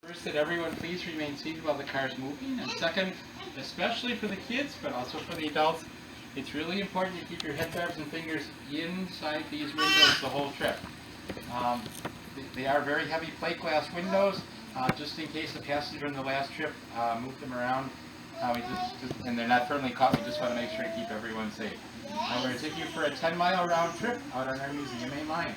First, that everyone please remain seated while the car is moving, and second, especially for the kids, but also for the adults, it's really important to keep your headbarbs and fingers inside these windows the whole trip. They are very heavy plate glass windows. Just in case the passenger on the last trip moved them around, and they're not firmly caught, we just want to make sure to keep everyone safe. We're going to take you for a 10-mile round trip out on our museum main line.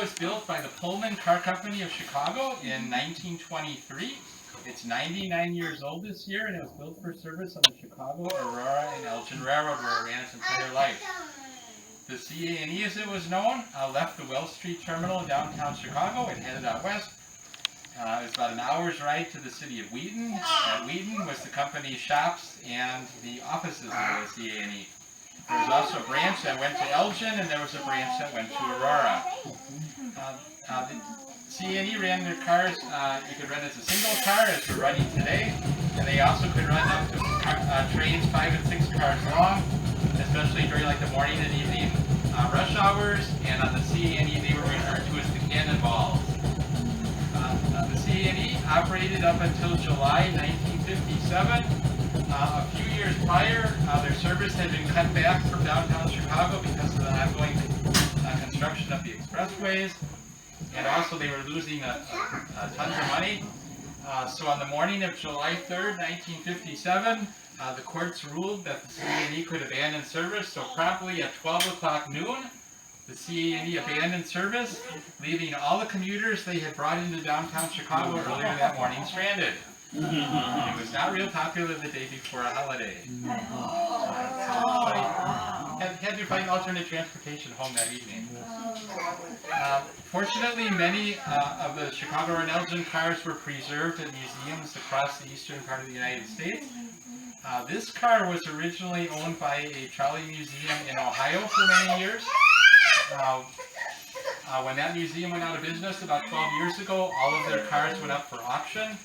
was built by the Pullman Car Company of Chicago in 1923. It's 99 years old this year, and it was built for service on the Chicago, Aurora, and Elgin Railroad, where it ran its entire life. The CA&E, as it was known, left the Wells Street Terminal in downtown Chicago and headed out west. It was about an hour's ride to the city of Wheaton. At Wheaton was the company's shops and the offices of the CA&E. There was also a branch that went to Elgin, and there was a branch that went to Aurora. The CA&E ran their cars, you could run as a single car, as we're running today, and they also could run up to trains 5 and 6 cars long, especially during like the morning and evening rush hours, and on the CA&E they were referred to as the cannonballs. The CA&E operated up until July 1957. A few years prior, their service had been cut back from downtown Chicago because of the ongoing construction of the expressways, and also they were losing tons of money. So on the morning of July 3rd, 1957, the courts ruled that the CA&E could abandon service, so promptly at 12 o'clock noon, the CA&E abandoned service, leaving all the commuters they had brought into downtown Chicago earlier that morning stranded. It was not real popular the day before a holiday. Had to find alternate transportation home that evening. Fortunately, many of the Chicago and Elgin cars were preserved at museums across the eastern part of the United States. This car was originally owned by a trolley museum in Ohio for many years. When that museum went out of business about 12 years ago, all of their cars went up for auction.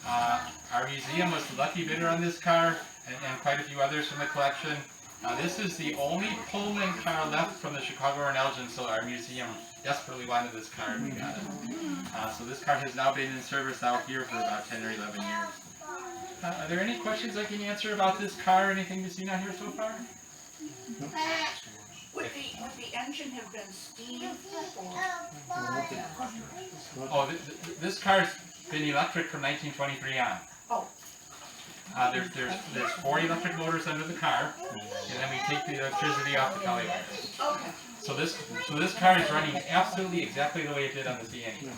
Our museum was the lucky bidder on this car, and quite a few others from the collection. This is the only Pullman car left from the Chicago and Elgin, so our museum desperately wanted this car and we got it. So this car has now been in service out here for about 10 or 11 years. Are there any questions I can answer about this car or anything you've seen out here so far? Would the engine have been steam or? Oh, this car's been electric from 1923 on. Oh. There's 4 electric motors under the car, and then we take the electricity off the trolley wires. Okay. So this car is running absolutely exactly the way it did on the CA&E.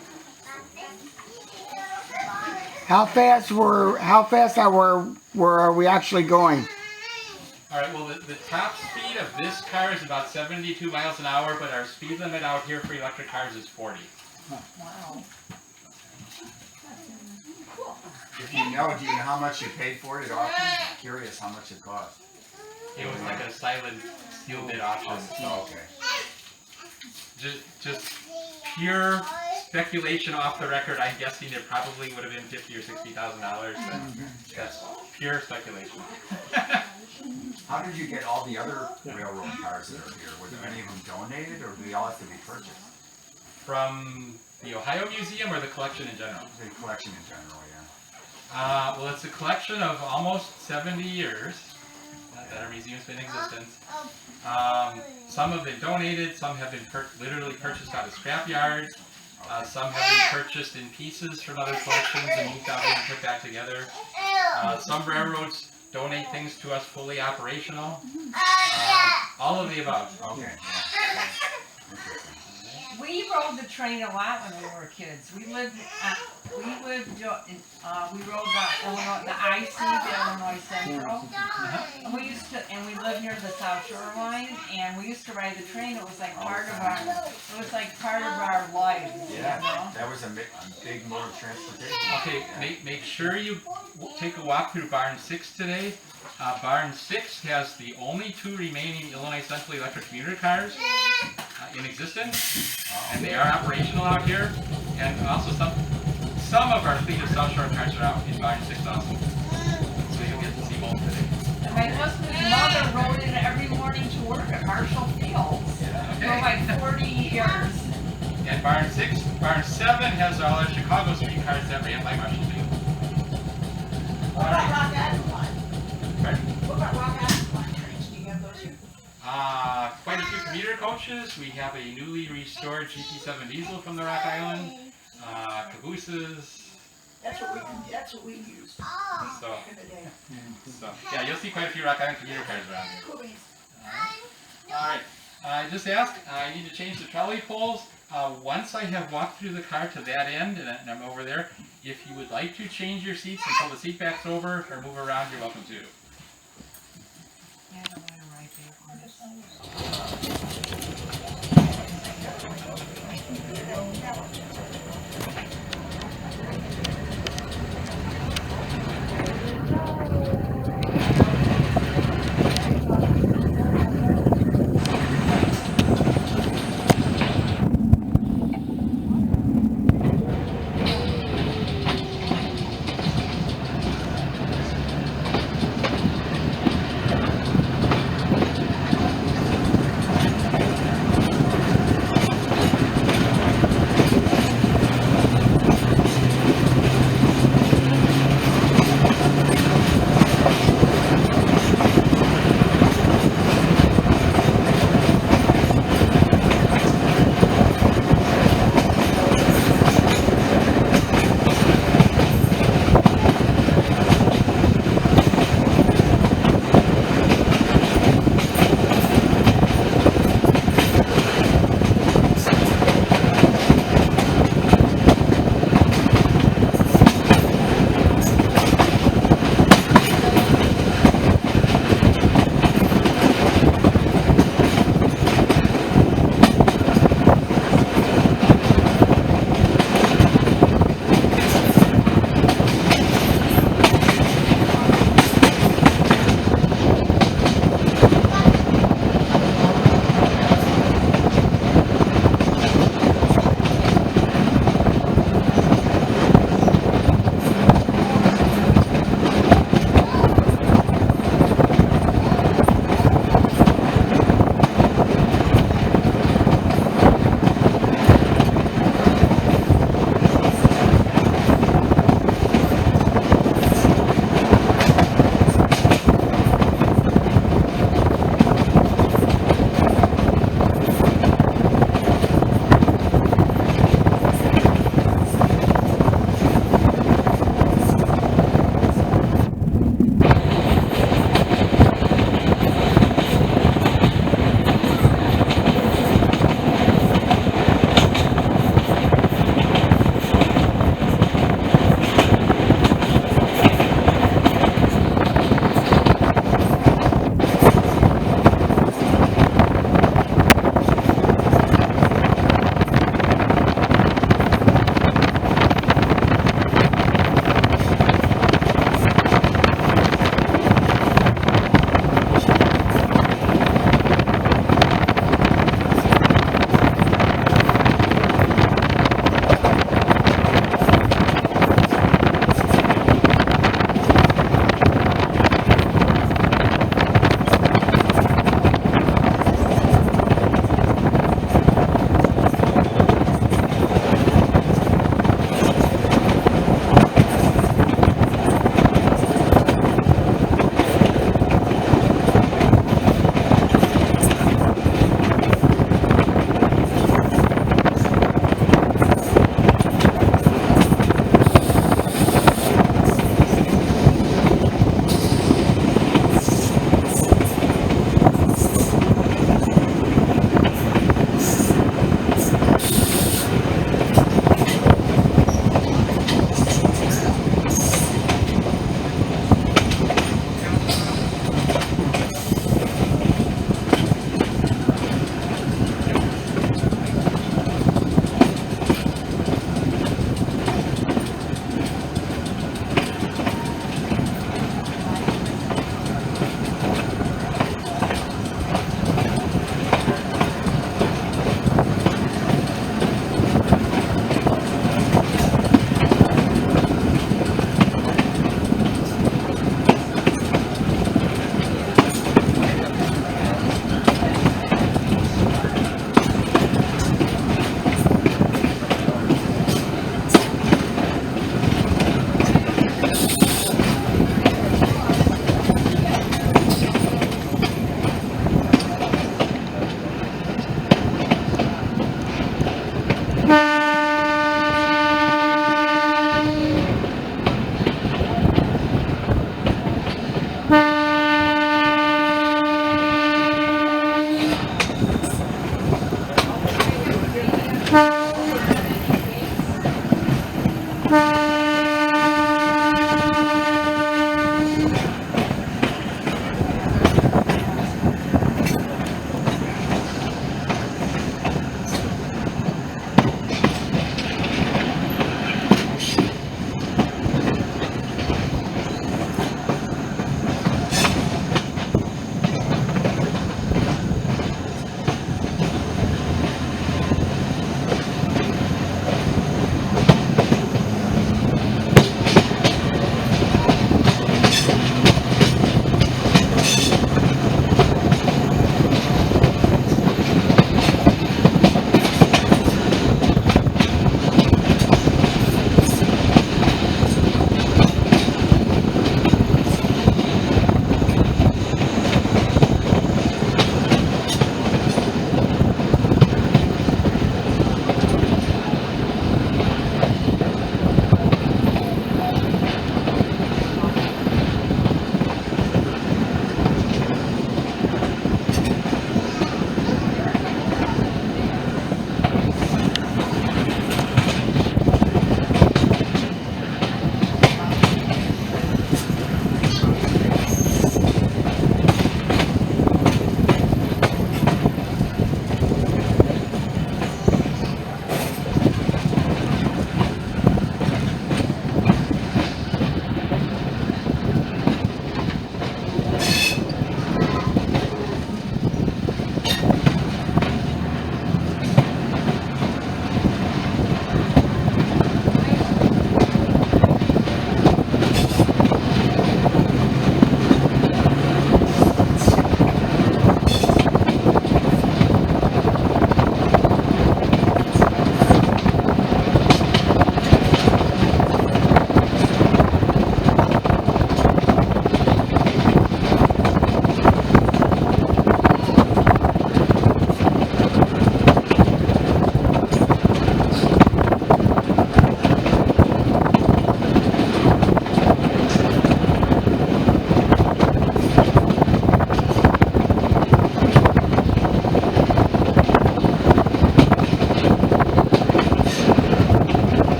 How fast are we actually going? All right. Well, the top speed of this car is about 72 miles an hour, but our speed limit out here for electric cars is 40. Wow. If you know, do you know how much you paid for it at auction? Curious how much it cost. It was like a silent steel bid auction. Oh, okay. Just pure speculation off the record. I'm guessing it probably would have been $50,000 or $60,000, but that's pure speculation. How did you get all the other railroad cars that are here? Were there any of them donated, or do they all have to be purchased? From the Ohio Museum or the collection in general? The collection in general, yeah. Well, it's a collection of almost 70 years that our museum's been in existence. Some have been donated, some have been literally purchased out of scrap yards, some have been purchased in pieces from other collections and moved out and put back together. Some railroads donate things to us fully operational. All of the above. Okay. We rode the train a lot when we were kids. We rode the IC, the Illinois Central. And we lived near the South Shore line, and we used to ride the train. It was like part of our lives. Yeah, You know? that was a big mode of transportation. Okay, make sure you take a walk through Barn 6 today. Barn 6 has the only 2 remaining Illinois Central electric commuter cars in existence, and they are operational out here. And also some of our fleet of South Shore cars are out in Barn 6 also. So you'll get to see both today. And my husband's mother rode it every morning to work at Marshall Fields for like 40 years. And Barn 7 has all our Chicago streetcars that ran by Marshall Field. What about Rock Island line? Pardon? What about Rock Island line trains? Do you have those here? Quite a few commuter coaches. We have a newly restored GP7 diesel from the Rock Island. Cabooses. That's what we use. So, Back in the day. yeah, you'll see quite a few Rock Island commuter cars around here. Coolies. All right. I just asked. I need to change the trolley poles. Once I have walked through the car to that end and I'm over there, if you would like to change your seats and pull the seat backs over or move around, you're welcome to. Yeah, I don't want to write that one.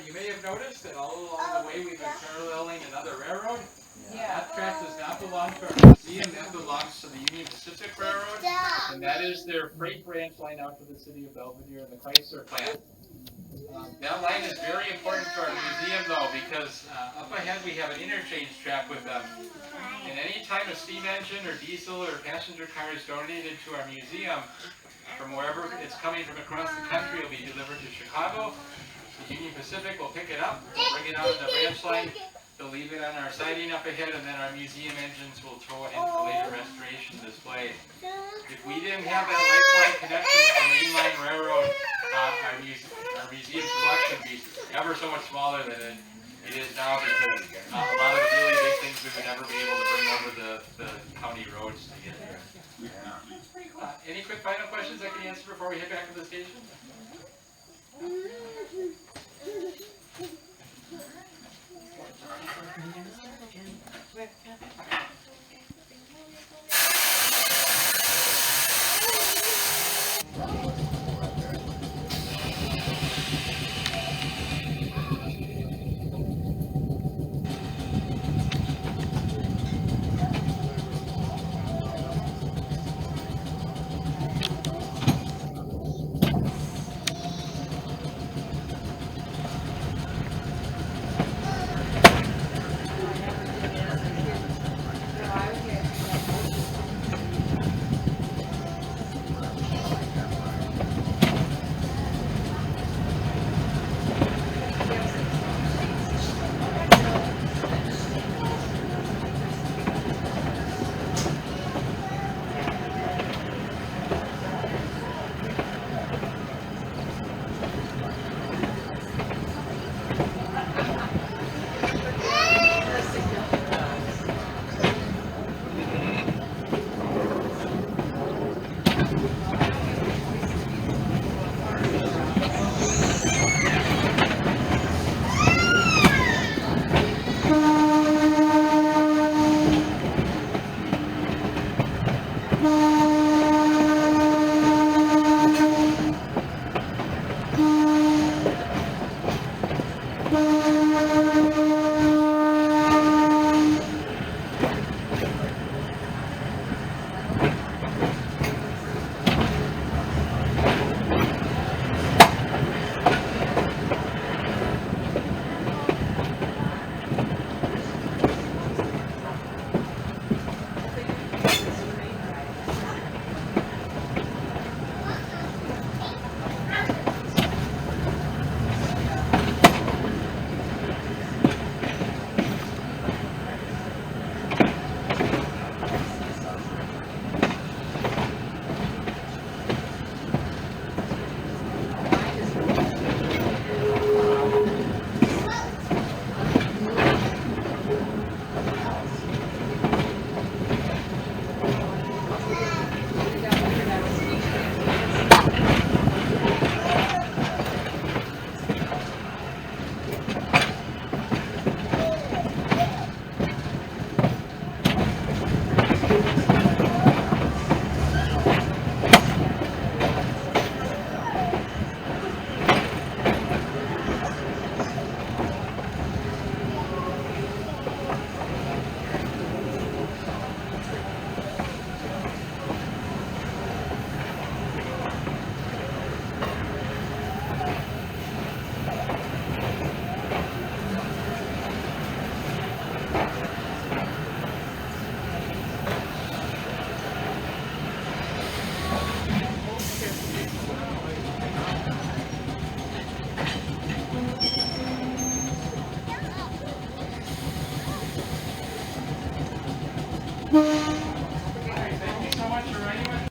you may have noticed that all along the way we've been paralleling another railroad. That track does not belong to our museum, that belongs to the Union Pacific Railroad, and that is their freight branch line out to the city of Belvedere and the Chrysler plant. That line is very important to our museum though, because up ahead we have an interchange track with them. And any time a steam engine or diesel or passenger car is donated to our museum, from wherever it's coming from across the country, it'll be delivered to Chicago. The Union Pacific will pick it up, bring it out on the branch line, they'll leave it on our siding up ahead, and then our museum engines will tow it into later restoration display. If we didn't have that lifeline connection with the mainline railroad, our museum collection would be ever so much smaller than it is now, because a lot of the really big things we would never be able to bring over the county roads to get there. Any quick final questions I can answer before we head back to the station?